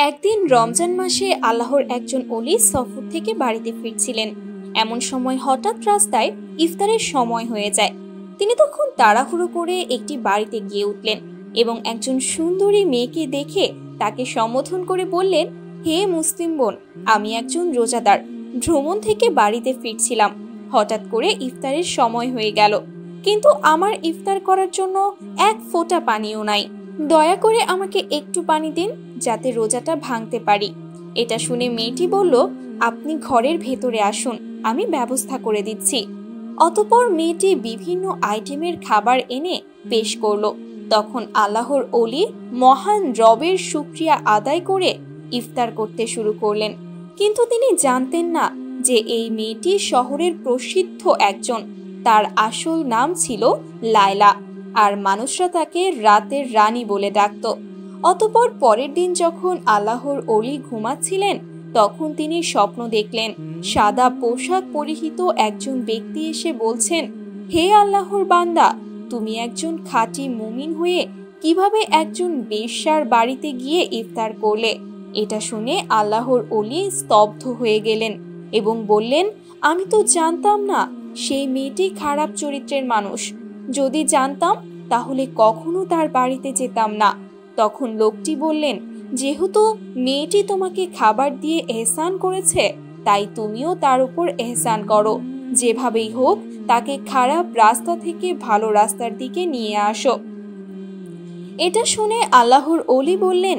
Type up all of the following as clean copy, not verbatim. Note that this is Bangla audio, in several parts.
একদিন রমজান মাসে আল্লাহর একজন ওলি সফর থেকে বাড়িতে ফিরছিলেন। এমন সময় হঠাৎ রাস্তায় ইফতারের সময় হয়ে যায়। তিনি তখন তাড়াহুড়ো করে একটি বাড়িতে গিয়ে উঠলেন এবং একজন সুন্দরী মেয়েকে দেখে তাকে সম্বোধন করে বললেন, হে মুসলিম বোন, আমি একজন রোজাদার, ভ্রমণ থেকে বাড়িতে ফিরছিলাম। হঠাৎ করে ইফতারের সময় হয়ে গেল, কিন্তু আমার ইফতার করার জন্য এক ফোঁটা পানিও নাই। দয়া করে আমাকে একটু পানি দিন, যাতে রোজাটা ভাঙতে পারি। এটা শুনে মেয়েটি বলল, আপনি ঘরের ভেতরে আসুন, আমি ব্যবস্থা করে দিচ্ছি। অতঃপর মেয়েটি বিভিন্ন আইটেমের খাবার এনে পেশ করলো। তখন আল্লাহর ওলি মহান রবের শুকরিয়া আদায় করে ইফতার করতে শুরু করলেন। কিন্তু তিনি জানতেন না যে এই মেয়েটি শহরের প্রসিদ্ধ একজন। তার আসল নাম ছিল লায়লা, আর মানুষরা তাকে রাতের রানী বলে ডাকত। অতঃপর পরের দিন যখন আল্লাহর ওলি ঘুমাচ্ছিলেন, তখন তিনি স্বপ্ন দেখলেন সাদা পোশাক পরিহিত একজন ব্যক্তি এসে বলছেন, হে আল্লাহর বান্দা, তুমি একজন খাঁটি মুমিন হয়ে কিভাবে একজন বেশ্যার বাড়িতে গিয়ে ইফতার করলে? এটা শুনে আল্লাহর ওলি স্তব্ধ হয়ে গেলেন এবং বললেন, আমি তো জানতাম না সেই মেয়েটি খারাপ চরিত্রের মানুষ। যদি জানতাম তাহলে কখনো তার বাড়িতে যেতাম না। তখন লোকটি বললেন, যেহেতু মেয়েটি তোমাকে খাবার দিয়ে এহসান করেছে, তাই তুমিও তার উপর এহসান করো। যেভাবেই হোক তাকে খারাপ রাস্তা থেকে ভালো রাস্তার দিকে নিয়ে আসো। এটা শুনে আল্লাহর ওলি বললেন,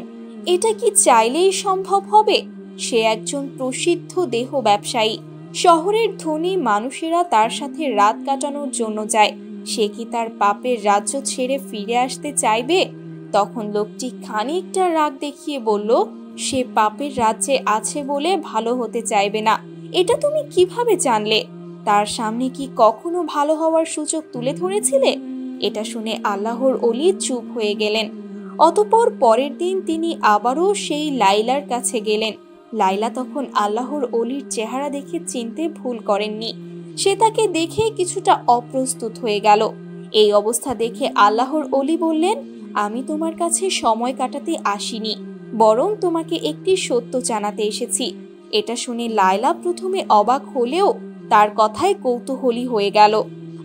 এটা কি চাইলেই সম্ভব হবে? সে একজন প্রসিদ্ধ দেহ ব্যবসায়ী। শহরের ধনী মানুষেরা তার সাথে রাত কাটানোর জন্য যায়। সে কি তার পাপের রাজ্য ছেড়ে ফিরে আসতে চাইবে? তখন লোকটি খানিকটা রাগ দেখিয়ে বলল, সে পাপের রাজ্যে আছে বলে ভালো হতে চাইবে না। এটা তুমি কিভাবে জানলে? তার সামনে কি কখনো ভালো হওয়ার সুযোগ তুলে ধরেছিলে? এটা শুনে আল্লাহর ওলি চুপ হয়ে গেলেন। অতঃপর পরের দিন তিনি আবারও সেই লাইলার কাছে গেলেন। লাইলা তখন আল্লাহর ওলির চেহারা দেখে চিনতে ভুল করেননি। সে তাকে দেখে কিছুটা অপ্রস্তুত হয়ে গেল। এই অবস্থা দেখে আল্লাহর ওলি বললেন, আমি তোমার কাছে সময় কাটাতে আসিনি, বরং তোমাকে একটি সত্য জানাতে এসেছি। এটা শুনে লায়লা প্রথমে অবাক হলেও তার কথায় কৌতূহলী হয়ে গেল।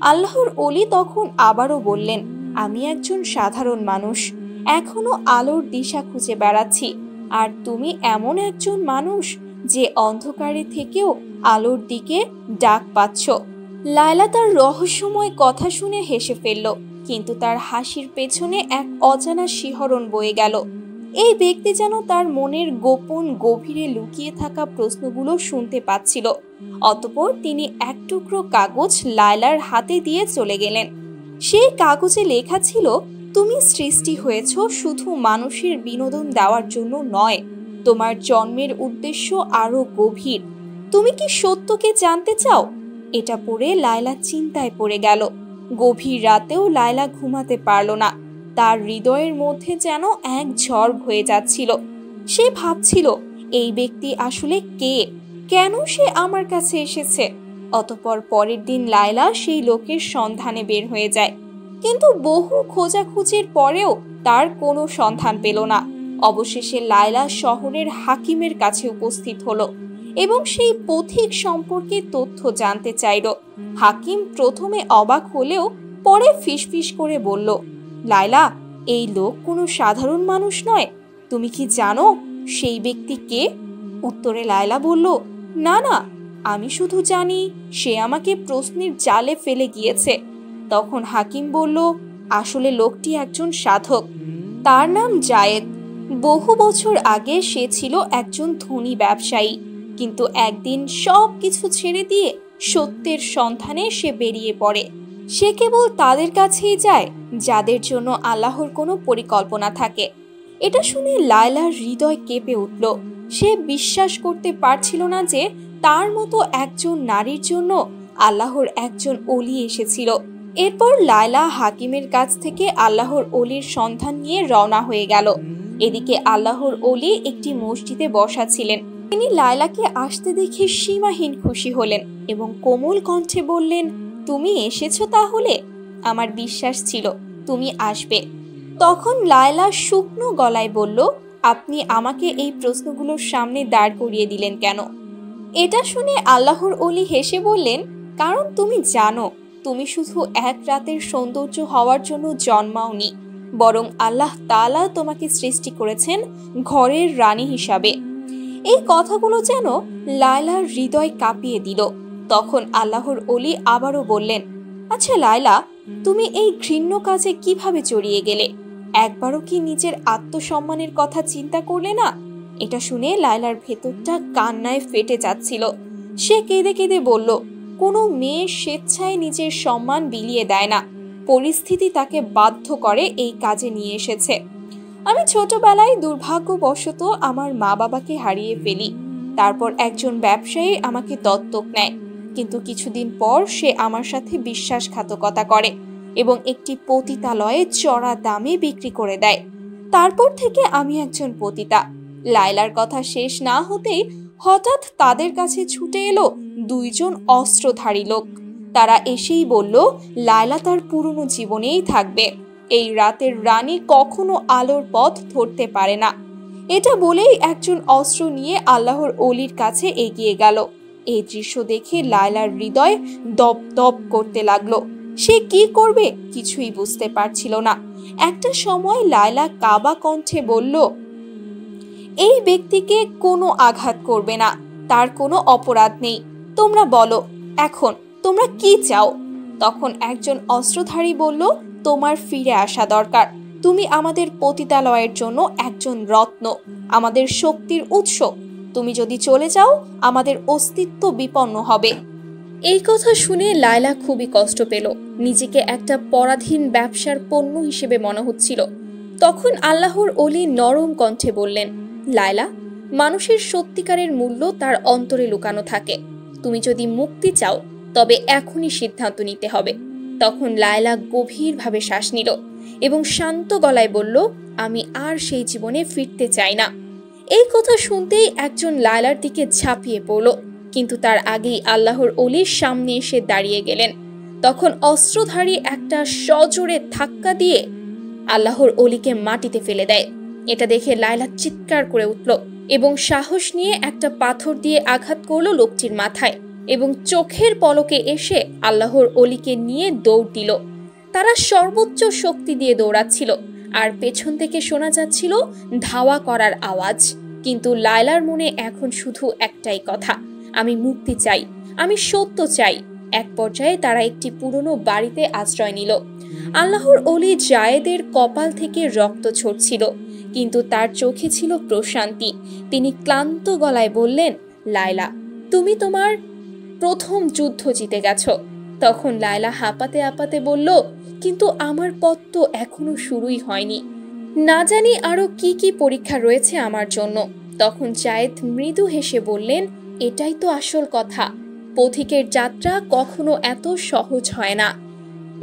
আল্লাহর ওলি তখন আবারও বললেন, আমি একজন সাধারণ মানুষ, এখনো আলোর দিশা খুঁজে বেড়াচ্ছি। আর তুমি এমন একজন মানুষ যে অন্ধকারে থেকেও আলোর দিকে ডাক পাচ্ছ। লায়লা তার রহস্যময় কথা শুনে হেসে ফেলল, কিন্তু তার হাসির পেছনে এক অজানা শিহরণ বয়ে গেল। এই ব্যক্তি যেন তার মনের গোপন গভীরে লুকিয়ে থাকা প্রশ্নগুলো শুনতে পাচ্ছিল। অতঃপর তিনি এক টুকরো কাগজ লায়লার হাতে দিয়ে চলে গেলেন। সেই কাগজে লেখা ছিল, তুমি সৃষ্টি হয়েছ শুধু মানুষের বিনোদন দেওয়ার জন্য নয়, তোমার জন্মের উদ্দেশ্য আরো গভীর। তুমি কি সত্যকে জানতে চাও? এটা পড়ে লায়লা চিন্তায় পড়ে গেল। গভীর রাতেও লায়লা ঘুমাতে পারল না। তার হৃদয়ের মধ্যে যেন এক ঝড় হয়ে যাচ্ছিল। সে ভাবছিল, এই ব্যক্তি আসলে কে? কেন সে আমার কাছে এসেছে? অতঃপর পরের দিন লায়লা সেই লোকের সন্ধানে বের হয়ে যায়, কিন্তু বহু খোঁজাখুঁজির পরেও তার কোনো সন্ধান পেল না। অবশেষে লায়লা শহরের হাকিমের কাছে উপস্থিত হলো এবং সেই পথিক সম্পর্কে তথ্য জানতে চাইল। হাকিম প্রথমে অবাক হলেও পরে ফিসফিস করে বলল, লায়লা, এই লোক কোনো সাধারণ মানুষ নয়। তুমি কি জানো সেই ব্যক্তি কে? উত্তরে লায়লা বলল, না না, আমি শুধু জানি সে আমাকে প্রশ্নের জালে ফেলে গিয়েছে। তখন হাকিম বলল, আসলে লোকটি একজন সাধক। তার নাম জায়েদ। বহু বছর আগে সে ছিল একজন ধনী ব্যবসায়ী, কিন্তু একদিন সব কিছু ছেড়ে দিয়ে সত্যের সন্ধানে সে বেরিয়ে পড়ে। সে কেবল তাদের কাছেই যায় যাদের জন্য আল্লাহর কোনো পরিকল্পনা থাকে। এটা শুনে লায়লার হৃদয় কেঁপে উঠল। সে বিশ্বাস করতে পারছিল না যে তার মতো একজন নারীর জন্য আল্লাহর একজন ওলি এসেছিল। এরপর লায়লা হাকিমের কাছ থেকে আল্লাহর ওলির সন্ধান নিয়ে রওনা হয়ে গেল। এদিকে আল্লাহর ওলি একটি মসজিদে বসা ছিলেন। তিনি লায়লাকে আসতে দেখে সীমাহীন খুশি হলেন এবং কোমল কণ্ঠে বললেন, তুমি এসেছো তাহলে? আমার বিশ্বাস ছিল তুমি আসবে। তখন লায়লা শুকনো গলায় বলল, আপনি আমাকে এই প্রশ্নগুলোর সামনে দাঁড় করিয়ে দিলেন কেন? এটা শুনে আল্লাহর ওলি হেসে বললেন, কারণ তুমি জানো তুমি শুধু এক রাতের সৌন্দর্য হওয়ার জন্য জন্মাওনি, বরং আল্লাহ তাআলা তোমাকে সৃষ্টি করেছেন ঘরের রানী হিসাবে। এই কথাগুলো যেন লায়লার হৃদয় কাঁপিয়ে দিল। তখন আল্লাহর ওলি আবারও বললেন, আচ্ছা লায়লা, তুমি এই ঘৃণ্য কাজে কিভাবে জড়িয়ে গেলে? একবারও কি নিজের আত্মসম্মানের কথা চিন্তা করলে না? এটা শুনে লায়লার ভেতরটা কান্নায় ফেটে যাচ্ছিল। সে কেঁদে কেঁদে বলল, কোনো মেয়ে স্বেচ্ছায় নিজের সম্মান বিলিয়ে দেয় না, পরিস্থিতি তাকে বাধ্য করে এই কাজে নিয়ে এসেছে। আমি ছোটবেলায় দুর্ভাগ্যবশত আমার মা বাবাকে হারিয়ে ফেলি। তারপর একজন ব্যবসায়ী আমাকে দত্তক নেয়, কিন্তু কিছুদিন পর সে আমার সাথে বিশ্বাসঘাতকতা করে এবং একটি পতিতালয়ে চড়া দামে বিক্রি করে দেয়। তারপর থেকে আমি একজন পতিতা। লায়লার কথা শেষ না হতেই হঠাৎ তাদের কাছে ছুটে এলো দুইজন অস্ত্রধারী লোক। তারা এসেই বলল, লায়লা তার পুরনো জীবনেই থাকবে, এই রাতের রানী কখনো আলোর পথ ধরতে পারে না। এটা বলেই একজন অস্ত্র নিয়ে আল্লাহর ওলির কাছে এগিয়ে গেল। এই দৃশ্য দেখে লায়লার হৃদয় দপ দপ করতে লাগলো। সে কি করবে কিছুই বুঝতে পারছিল না। একটা সময় লায়লা কাবা কণ্ঠে বলল, এই ব্যক্তিকে কোনো আঘাত করবে না, তার কোনো অপরাধ নেই। তোমরা বলো, এখন তোমরা কি চাও? তখন একজন অস্ত্রধারী বলল, তোমার ফিরে আসা দরকার। তুমি আমাদের পতিতালয়ের জন্য একজন রত্ন, আমাদের শক্তির উৎস। তুমি যদি চলে যাও, আমাদের অস্তিত্ব বিপন্ন হবে। এই কথা শুনে লায়লা খুবই কষ্ট পেল। নিজেকে একটা পরাধীন ব্যবসার পণ্য হিসেবে মনে হচ্ছিল। তখন আল্লাহর ওলি নরম কণ্ঠে বললেন, লায়লা, মানুষের সত্যিকারের মূল্য তার অন্তরে লুকানো থাকে। তুমি যদি মুক্তি চাও, তবে এখনই সিদ্ধান্ত নিতে হবে। তখন লায়লা গভীরভাবে শ্বাস নিল এবং শান্ত গলায় বলল, আমি আর সেই জীবনে ফিরতে চাই না। এই কথা শুনতেই একজন লায়লার দিকে ঝাঁপিয়ে পড়ল, কিন্তু তার আগেই আল্লাহর ওলির সামনে এসে দাঁড়িয়ে গেলেন। তখন অস্ত্রধারী একটা সজোরে ধাক্কা দিয়ে আল্লাহর ওলিকে মাটিতে ফেলে দেয়। এটা দেখে লায়লা চিৎকার করে উঠল এবং সাহস নিয়ে একটা পাথর দিয়ে আঘাত করলো লোকটির মাথায় এবং চোখের পলকে এসে আল্লাহর ওলিকে নিয়ে দৌড় দিল। তারা সর্বোচ্চ শক্তি দিয়ে দৌড়াচ্ছিল আর পেছন থেকে শোনা যাচ্ছিল ধাওয়া করার আওয়াজ। কিন্তু লায়লার মনে এখন শুধু একটাই কথা, আমি মুক্তি চাই, আমি সত্য চাই। এক পর্যায়ে তারা একটি পুরনো বাড়িতে আশ্রয় নিল। আল্লাহর ওলি জায়েদের কপাল থেকে রক্ত ঝরছিল, কিন্তু তার চোখে ছিল প্রশান্তি। তিনি ক্লান্ত গলায় বললেন, লায়লা, তুমি তোমার প্রথম যুদ্ধ জিতে গেছ। তখন লায়লা হাঁপাতে হাঁপাতে বলল, কিন্তু আমার পথ তো এখনো শুরুই হয়নি। না জানি আরো কি কি পরীক্ষা রয়েছে আমার জন্য। তখন জায়েদ মৃদু হেসে বললেন, এটাই তো আসল কথা, পথিকের যাত্রা কখনো এত সহজ হয় না।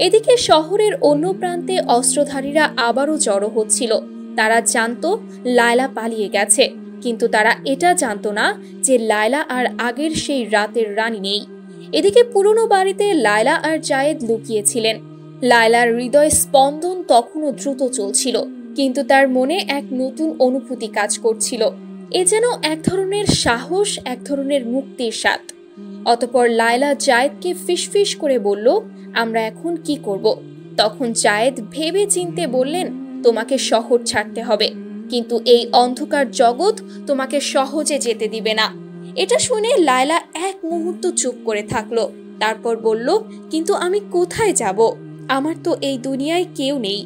এদিকে শহরের অন্য প্রান্তে অস্ত্রধারীরা আবারও জড়ো হচ্ছিল। তারা জানতো লায়লা পালিয়ে গেছে, কিন্তু তারা এটা জানতো না যে লায়লা আর আগের সেই রাতের রানী নেই। এদিকে পুরনো বাড়িতে লায়লা আর জায়েদ লুকিয়েছিলেন। লায়লার হৃদয় স্পন্দন তখনও দ্রুত চলছিল, কিন্তু তার মনে এক নতুন অনুভূতি কাজ করছিল। এ যেন এক ধরনের সাহস, এক ধরনের মুক্তির স্বাদ। অতঃপর লায়লা জায়েদকে ফিসফিস করে বলল, আমরা এখন কি করব? তখন জায়েদ ভেবে চিনতে বললেন, তোমাকে শহর ছাড়তে হবে, কিন্তু এই অন্ধকার জগৎ তোমাকে সহজে যেতে দিবে না। এটা শুনে লায়লা এক মুহূর্ত চুপ করে থাকলো। তারপর বলল, কিন্তু আমি কোথায় যাব? আমার তো এই দুনিয়ায় কেউ নেই।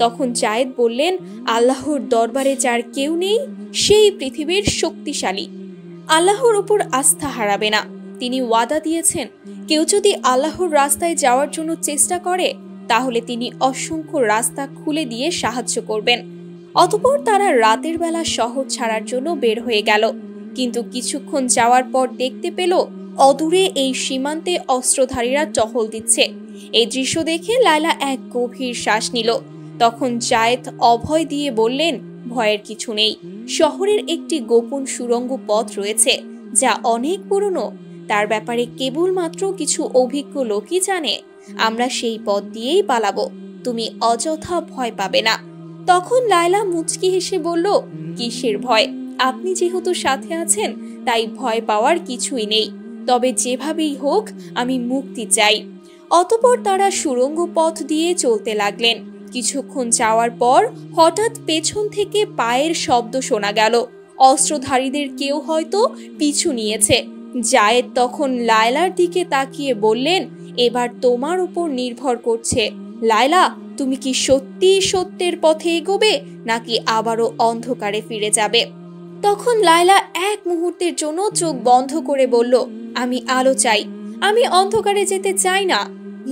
তখন জায়েদ বললেন, আল্লাহর দরবারে যার কেউ নেই, সেই পৃথিবীর শক্তিশালী। আল্লাহর উপর আস্থা হারাবে না। তিনি ওয়াদা দিয়েছেন, কেউ যদি আল্লাহর রাস্তায় যাওয়ার জন্য চেষ্টা করে, তাহলে তিনি অসংখ্য রাস্তা খুলে দিয়ে সাহায্য করবেন। অতঃপর তারা রাতের বেলা শহর ছাড়ার জন্য বের হয়ে গেল। কিন্তু কিছুক্ষণ যাওয়ার পর দেখতে পেল অদূরে এই সীমান্তে অস্ত্রধারীরা টহল দিচ্ছে। এই দৃশ্য দেখে লায়লা এক গভীর শ্বাস নিল। তখন জায়েদ অভয় দিয়ে বললেন, ভয়ের কিছু নেই। শহরের একটি গোপন সুড়ঙ্গ পথ রয়েছে, যা অনেক পুরনো। তার ব্যাপারে কেবলমাত্র কিছু অভিজ্ঞ লোকই জানে। আমরা সেই পথ দিয়েই পালাবো। তুমি অযথা ভয় পাবে না। তখন লায়লা মুচকি হেসে বলল, কিসের ভয়? আপনি যেহেতু সাথে আছেন তাই ভয় পাওয়ার কিছুই নেই। তবে যেভাবেই হোক আমি মুক্তি চাই। অতঃপর তারা সুড়ঙ্গ পথ দিয়ে চলতে লাগলেন। কিছুক্ষণ যাওয়ার পর হঠাৎ পেছন থেকে পায়ের শব্দ শোনা গেল। অস্ত্রধারীদের কেউ হয়তো পিছু নিয়েছে। জায়েদ তখন লায়লার দিকে তাকিয়ে বললেন, এবার তোমার উপর নির্ভর করছে। লায়লা, তুমি কি সত্যি সত্যের পথে এগোবে নাকি আবারও অন্ধকারে ফিরে যাবে? তখন লায়লা এক মুহূর্তের জন্য চোখ বন্ধ করে বলল, আমি আলো চাই, আমি অন্ধকারে যেতে চাই না।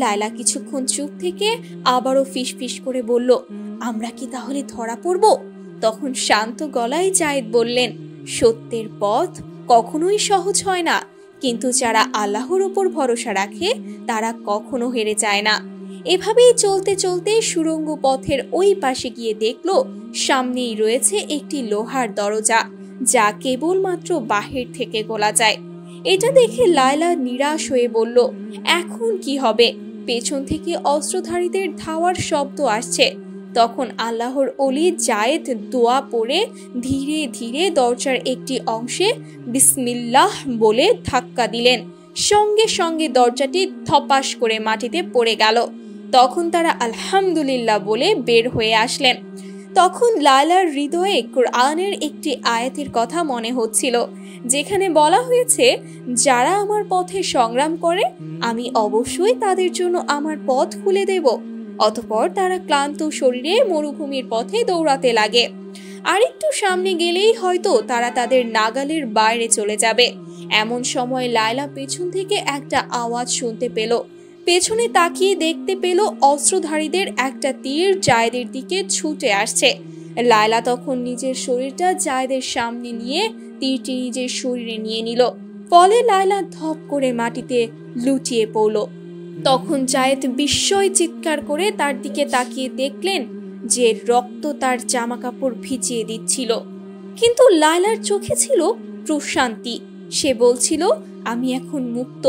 লায়লা কিছুক্ষণ চুপ থেকে আবারও ফিসফিস করে বলল, আমরা কি তাহলে ধরা পড়ব? তখন শান্ত গলায় জায়েদ বললেন, সত্যের পথ কখনোই সহজ হয় না, কিন্তু যারা আল্লাহর উপর ভরসা রাখে তারা কখনো হেরে যায় না। এভাবেই চলতে চলতে সুড়ঙ্গ পথের ওই পাশে গিয়ে দেখলো সামনেই রয়েছে একটি লোহার দরজা, যা কেবলমাত্র বাহির থেকে খোলা যায়। এটা দেখে লায়লা নিরাশ হয়ে বলল, এখন কি হবে? পেছন থেকে অস্ত্রধারীদের ধাওয়ার শব্দ আসছে। তখন আল্লাহর ওলি জায়েদ দোয়া পড়ে ধীরে ধীরে দরজার একটি অংশে বিসমিল্লাহ বলে ধাক্কা দিলেন। সঙ্গে সঙ্গে দরজাটি ধপাস করে মাটিতে পড়ে গেল। তখন তারা আলহামদুলিল্লাহ বলে বের হয়ে আসলেন। তখন লায়লার হৃদয়ে কোরআনের একটি আয়াতের কথা মনে হচ্ছিল, যেখানে বলা হয়েছে, যারা আমার পথে সংগ্রাম করে আমি অবশ্যই তাদের জন্য আমার পথ খুলে দেব। অতঃপর তারা ক্লান্ত শরীরে মরুভূমির পথে দৌড়াতে লাগে। আরেকটু সামনে গেলেই হয়তো তারা তাদের নাগালের বাইরে চলে যাবে। এমন সময় লায়লা পেছন থেকে একটা আওয়াজ শুনতে পেল। পেছনে তাকিয়ে দেখতে পেল অস্ত্রধারীদের একটা তীর জায়েদের দিকে ছুটে আসছে। লায়লা তখন নিজের শরীরটা জায়েদের সামনে নিয়ে তীরটি নিজের শরীরে নিয়ে নিল। ফলে লায়লা ধপ করে মাটিতে লুটিয়ে পড়ল। তখন জায়েদ বিস্ময় চিৎকার করে তার দিকে তাকিয়ে দেখলেন যে রক্ত তার জামা কাপড় ভিজিয়ে দিচ্ছিল। কিন্তু লায়লার চোখে ছিল প্রশান্তি। সে বলছিল, আমি এখন মুক্ত,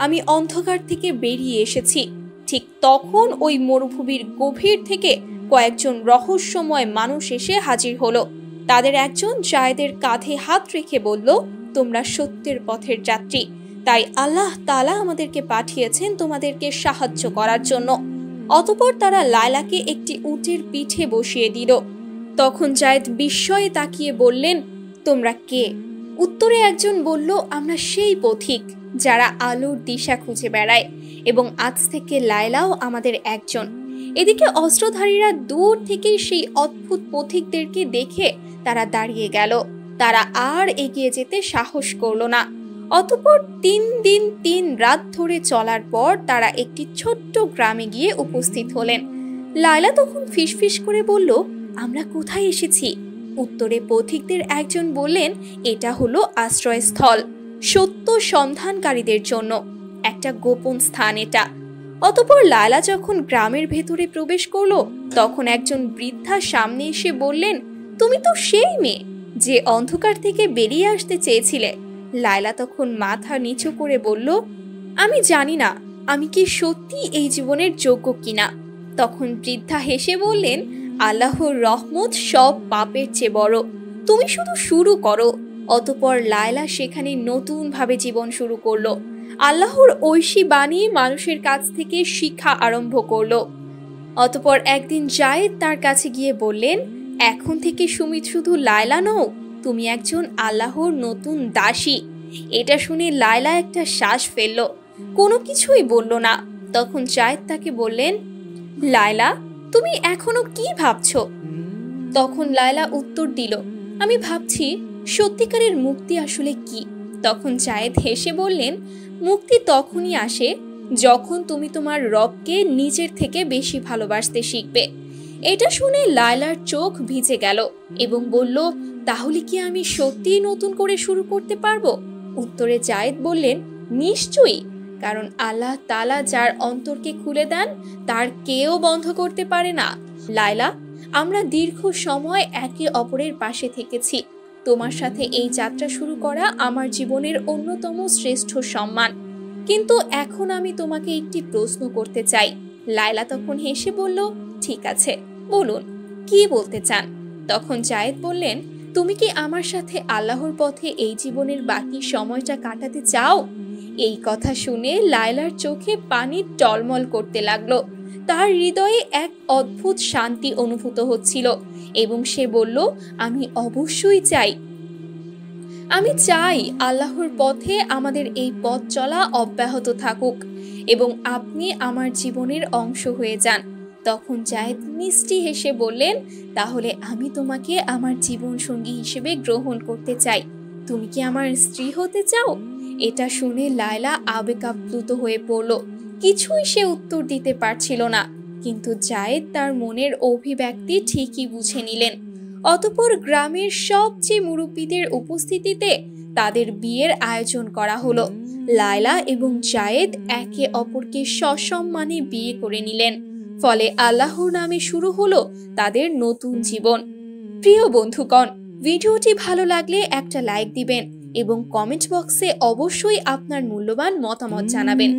আমি অন্ধকার থেকে বেরিয়ে এসেছি। ঠিক তখন ওই মরুভূমির গভীর থেকে কয়েকজন রহস্যময় মানুষ এসে হাজির হলো। তাদের একজন জায়েদের কাঁধে হাত রেখে বলল, তোমরা সত্যের পথের যাত্রী, তাই আল্লাহ তাআলা আমাদেরকে পাঠিয়েছেন তোমাদেরকে সাহায্য করার জন্য। অতঃপর তারা লায়লাকে একটি উটের পিঠে বসিয়ে দিল। তখন জায়েদ বিস্ময়ে তাকিয়ে বললেন, তোমরা কে? উত্তরে একজন বলল, আমরা সেই পথিক যারা আলোর দিশা খুঁজে বেড়ায়, এবং আজ থেকে লায়লাও আমাদের একজন। এদিকে অস্ত্রধারীরা দূর থেকে সেই অদ্ভুত পথিকদেরকে দেখে তারা দাঁড়িয়ে গেল। তারা আর এগিয়ে যেতে সাহস করল না। অতঃপর 3 দিন 3 রাত ধরে চলার পর তারা একটি ছোট্ট গ্রামে গিয়ে উপস্থিত হলেন। লায়লা তখন ফিসফিস করে বলল, আমরা কোথায় এসেছি? উত্তরে পথিকদের একজন বললেন, এটা হলো আশ্রয়স্থল, সত্য সন্ধানকারীদের জন্য একটা গোপন স্থান এটা। অতঃপর লায়লা যখন গ্রামের ভেতরে প্রবেশ করলো, তখন একজন বৃদ্ধা সামনে এসে বললেন, তুমি তো সেই মেয়ে যে অন্ধকার থেকে বেরিয়ে আসতে চেয়েছিলে। লায়লা তখন মাথা নিচু করে বলল, আমি জানি না আমি কি সত্যি এই জীবনের যোগ্য কিনা। তখন বৃদ্ধা হেসে বললেন, আল্লাহর রহমত সব পাপের চেয়ে বড়, তুমি শুধু শুরু করো। অতঃপর লায়লা সেখানে নতুন ভাবে জীবন শুরু করলো। আল্লাহর ঐশী বাণী মানুষের কাছ থেকে শিক্ষা আরম্ভ করলো। অতঃপর একদিন জায়েদ তার কাছে গিয়ে বললেন, এখন থেকে সুমিত শুধু লায়লা নও, তুমি একজন আল্লাহর নতুন দাসী। এটা শুনে লায়লা একটা শ্বাস ফেলল, কোনো কিছুই বলল না। তখন জায়েদ তাকে বললেন, লায়লা, তুমি এখনো কি ভাবছো? তখন লায়লা উত্তর দিল, আমি ভাবছি সত্যিকারের মুক্তি আসলে কি। তখন জায়েদ হেসে বললেন, মুক্তি তখনই আসে যখন তুমি তোমার রবকে নিজের থেকে বেশি ভালোবাসতে শিখবে। এটা শুনে লায়লার চোখ ভিজে গেল এবং বলল, তাহলে কি আমি সত্যিই নতুন করে শুরু করতে পারবো? উত্তরে জায়েদ বললেন, নিশ্চয়ই, কারণ আল্লাহ তাআলা যার অন্তরকে খুলে দেন তার কেউ বন্ধ করতে পারে না। লায়লা, আমরা দীর্ঘ সময় একে অপরের পাশে থেকেছি। তোমার সাথে এই যাত্রা শুরু করা আমার জীবনের অন্যতম শ্রেষ্ঠ সম্মান। কিন্তু এখন আমি তোমাকে একটি প্রশ্ন করতে চাই। লায়লা তখন হেসে বলল, ঠিক আছে, বলুন। কি বলতে চান? তখন জায়েদ বললেন, তুমি কি আমার সাথে আল্লাহর পথে এই জীবনের বাকি সময়টা কাটাতে চাও? এই কথা শুনে লায়লার চোখে পানি টলমল করতে লাগলো। তার হৃদয়ে এক অদ্ভুত শান্তি অনুভূত হচ্ছিল এবং সে বলল, আমি অবশ্যই চাই। আমি চাই আল্লাহর পথে আমাদের এই পথ চলা অব্যাহত থাকুক এবং আপনি আমার জীবনের অংশ হয়ে যান। তখন জায়েদ মিষ্টি হেসে বললেন, তাহলে আমি তোমাকে আমার জীবন সঙ্গী হিসেবে গ্রহণ করতে চাই। তুমি কি আমার স্ত্রী হতে চাও? এটা শুনে লায়লা আবেগাপ্লুত হয়ে পড়ল। কিছুই সে উত্তর দিতে পারছিল না, কিন্তু জায়েদ তার মনের অভিব্যক্তি ঠিকই বুঝে নিলেন। অতঃপর গ্রামের সবচেয়ে মুরব্বীদের উপস্থিতিতে তাদের বিয়ের আয়োজন করা হলো। লায়লা এবং জায়েদ একে অপরকে সসম্মানে বিয়ে করে নিলেন। ফলে আল্লাহর নামে শুরু হলো তাদের নতুন জীবন। প্রিয় বন্ধুগণ, ভিডিওটি ভালো লাগলে একটা লাইক দিবেন এবং কমেন্ট বক্সে অবশ্যই আপনার মূল্যবান মতামত জানাবেন।